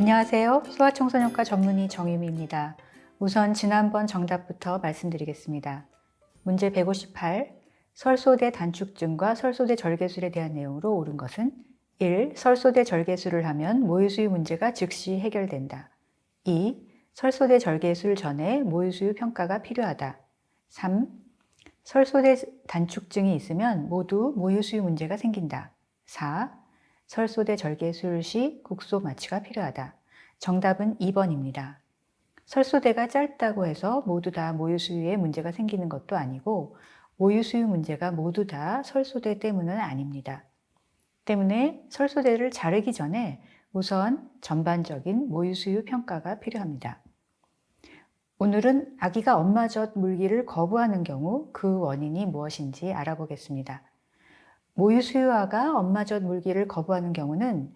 안녕하세요. 소아청소년과 전문의 정유미입니다. 우선 지난번 정답부터 말씀드리겠습니다. 문제 158, 설소대 단축증과 설소대 절개술에 대한 내용으로 옳은 것은 1. 설소대 절개술을 하면 모유수유 문제가 즉시 해결된다. 2. 설소대 절개술 전에 모유수유 평가가 필요하다. 3. 설소대 단축증이 있으면 모두 모유수유 문제가 생긴다. 4. 설소대 절개술 시 국소 마취가 필요하다. 정답은 2번입니다. 설소대가 짧다고 해서 모두 다 모유수유에 문제가 생기는 것도 아니고 모유수유 문제가 모두 다 설소대 때문은 아닙니다. 때문에 설소대를 자르기 전에 우선 전반적인 모유수유 평가가 필요합니다. 오늘은 아기가 엄마젖 물기를 거부하는 경우 그 원인이 무엇인지 알아보겠습니다. 모유수유아가 엄마젖 물기를 거부하는 경우는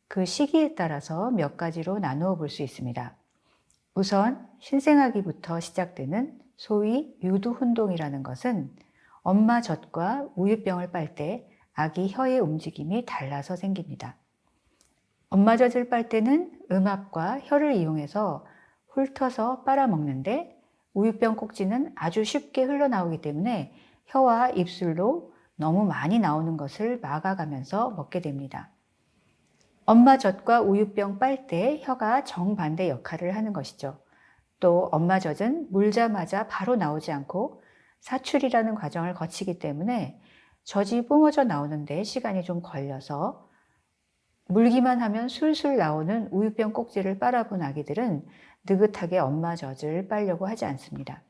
그 시기에 따라서 몇 가지로 나누어 볼 수 있습니다. 우선 신생아기부터 시작되는 소위 유두혼동이라는 것은 엄마젖과 우유병을 빨 때 아기 혀의 움직임이 달라서 생깁니다. 엄마젖을 빨 때는 음압과 혀를 이용해서 훑어서 빨아먹는데 우유병 꼭지는 아주 쉽게 흘러나오기 때문에 혀와 입술로 너무 많이 나오는 것을 막아가면서 먹게 됩니다. 엄마젖과 우유병 빨 때 혀가 정반대 역할을 하는 것이죠. 또 엄마젖은 물자마자 바로 나오지 않고 사출이라는 과정을 거치기 때문에 젖이 뿜어져 나오는데 시간이 좀 걸려서 물기만 하면 술술 나오는 우유병 꼭지를 빨아본 아기들은 느긋하게 엄마젖을 빨려고 하지 않습니다.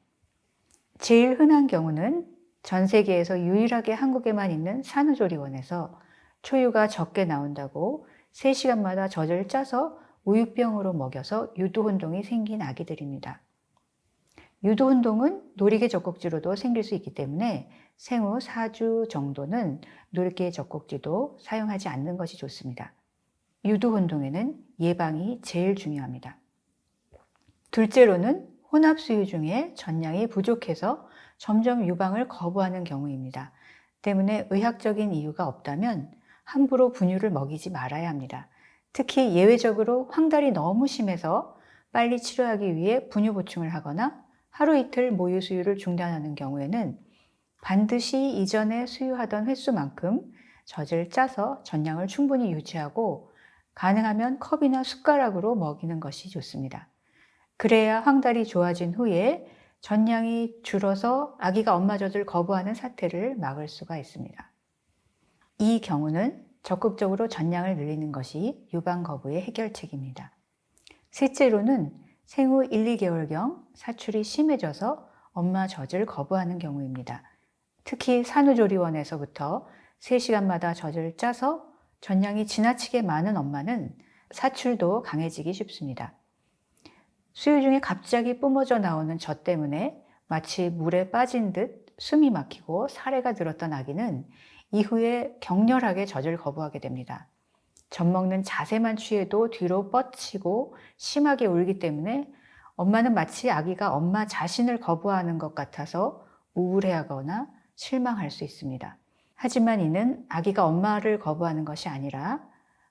제일 흔한 경우는 전 세계에서 유일하게 한국에만 있는 산후조리원에서 초유가 적게 나온다고 3시간마다 젖을 짜서 우유병으로 먹여서 유두혼동이 생긴 아기들입니다. 유두혼동은 놀이개 젖꼭지로도 생길 수 있기 때문에 생후 4주 정도는 놀이개 젖꼭지도 사용하지 않는 것이 좋습니다. 유두혼동에는 예방이 제일 중요합니다. 둘째로는 혼합수유 중에 전량이 부족해서 점점 유방을 거부하는 경우입니다. 때문에 의학적인 이유가 없다면 함부로 분유를 먹이지 말아야 합니다. 특히 예외적으로 황달이 너무 심해서 빨리 치료하기 위해 분유 보충을 하거나 하루 이틀 모유 수유를 중단하는 경우에는 반드시 이전에 수유하던 횟수만큼 젖을 짜서 전량을 충분히 유지하고 가능하면 컵이나 숟가락으로 먹이는 것이 좋습니다. 그래야 황달이 좋아진 후에 전량이 줄어서 아기가 엄마젖을 거부하는 사태를 막을 수가 있습니다. 이 경우는 적극적으로 전량을 늘리는 것이 유방 거부의 해결책입니다. 셋째로는 생후 1, 2개월경 사출이 심해져서 엄마젖을 거부하는 경우입니다. 특히 산후조리원에서부터 3시간마다 젖을 짜서 전량이 지나치게 많은 엄마는 사출도 강해지기 쉽습니다. 수유 중에 갑자기 뿜어져 나오는 젖 때문에 마치 물에 빠진 듯 숨이 막히고 사례가 들었던 아기는 이후에 격렬하게 젖을 거부하게 됩니다. 젖 먹는 자세만 취해도 뒤로 뻗치고 심하게 울기 때문에 엄마는 마치 아기가 엄마 자신을 거부하는 것 같아서 우울해하거나 실망할 수 있습니다. 하지만 이는 아기가 엄마를 거부하는 것이 아니라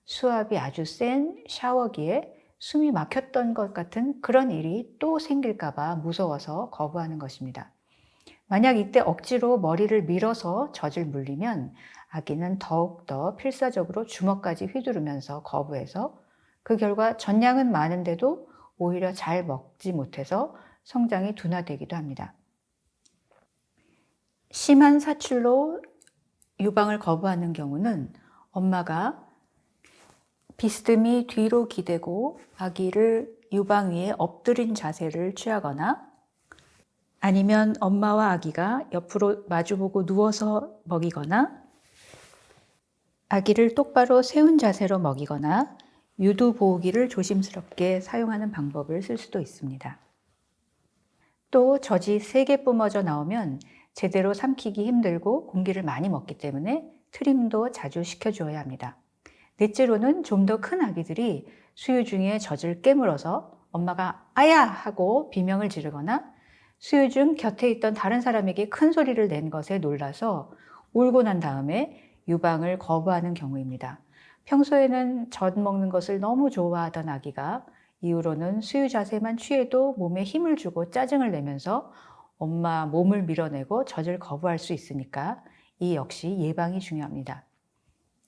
수압이 아주 센 샤워기에 숨이 막혔던 것 같은 그런 일이 또 생길까 봐 무서워서 거부하는 것입니다. 만약 이때 억지로 머리를 밀어서 젖을 물리면 아기는 더욱더 필사적으로 주먹까지 휘두르면서 거부해서 그 결과 전량은 많은데도 오히려 잘 먹지 못해서 성장이 둔화되기도 합니다. 심한 사출로 유방을 거부하는 경우는 엄마가 비스듬히 뒤로 기대고 아기를 유방 위에 엎드린 자세를 취하거나 아니면 엄마와 아기가 옆으로 마주보고 누워서 먹이거나 아기를 똑바로 세운 자세로 먹이거나 유두 보호기를 조심스럽게 사용하는 방법을 쓸 수도 있습니다. 또 젖이 세게 뿜어져 나오면 제대로 삼키기 힘들고 공기를 많이 먹기 때문에 트림도 자주 시켜주어야 합니다. 넷째로는 좀 더 큰 아기들이 수유 중에 젖을 깨물어서 엄마가 아야 하고 비명을 지르거나 수유 중 곁에 있던 다른 사람에게 큰 소리를 낸 것에 놀라서 울고 난 다음에 유방을 거부하는 경우입니다. 평소에는 젖 먹는 것을 너무 좋아하던 아기가 이후로는 수유 자세만 취해도 몸에 힘을 주고 짜증을 내면서 엄마 몸을 밀어내고 젖을 거부할 수 있으니까 이 역시 예방이 중요합니다.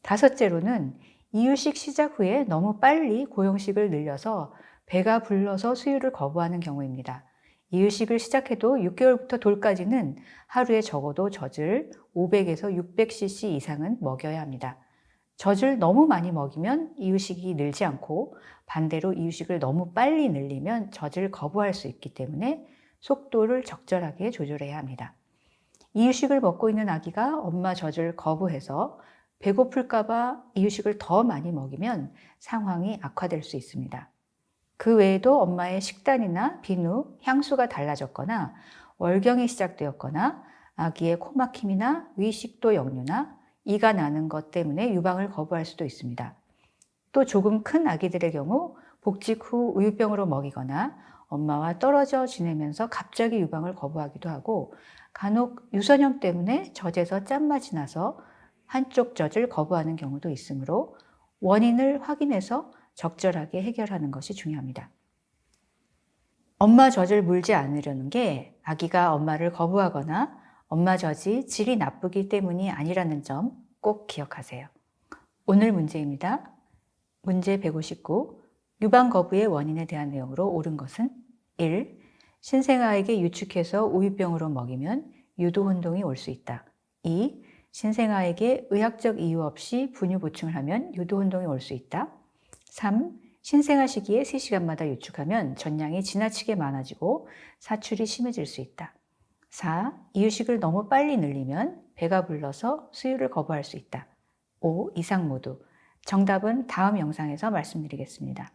다섯째로는 이유식 시작 후에 너무 빨리 고용식을 늘려서 배가 불러서 수유를 거부하는 경우입니다. 이유식을 시작해도 6개월부터 돌까지는 하루에 적어도 젖을 500에서 600cc 이상은 먹여야 합니다. 젖을 너무 많이 먹이면 이유식이 늘지 않고 반대로 이유식을 너무 빨리 늘리면 젖을 거부할 수 있기 때문에 속도를 적절하게 조절해야 합니다. 이유식을 먹고 있는 아기가 엄마 젖을 거부해서 배고플까봐 이유식을 더 많이 먹이면 상황이 악화될 수 있습니다. 그 외에도 엄마의 식단이나 비누, 향수가 달라졌거나 월경이 시작되었거나 아기의 코막힘이나 위식도 역류나 이가 나는 것 때문에 유방을 거부할 수도 있습니다. 또 조금 큰 아기들의 경우 복직 후 우유병으로 먹이거나 엄마와 떨어져 지내면서 갑자기 유방을 거부하기도 하고 간혹 유선염 때문에 젖에서 짠맛이 나서 한쪽 젖을 거부하는 경우도 있으므로 원인을 확인해서 적절하게 해결하는 것이 중요합니다. 엄마 젖을 물지 않으려는 게 아기가 엄마를 거부하거나 엄마 젖이 질이 나쁘기 때문이 아니라는 점 꼭 기억하세요. 오늘 문제입니다. 문제 159. 유방 거부의 원인에 대한 내용으로 옳은 것은 1. 신생아에게 유축해서 우유병으로 먹이면 유도 혼동이 올 수 있다. 2. 신생아에게 의학적 이유 없이 분유 보충을 하면 유도 혼동이 올 수 있다. 3. 신생아 시기에 3시간마다 유축하면 전량이 지나치게 많아지고 사출이 심해질 수 있다. 4. 이유식을 너무 빨리 늘리면 배가 불러서 수유를 거부할 수 있다. 5. 이상 모두. 정답은 다음 영상에서 말씀드리겠습니다.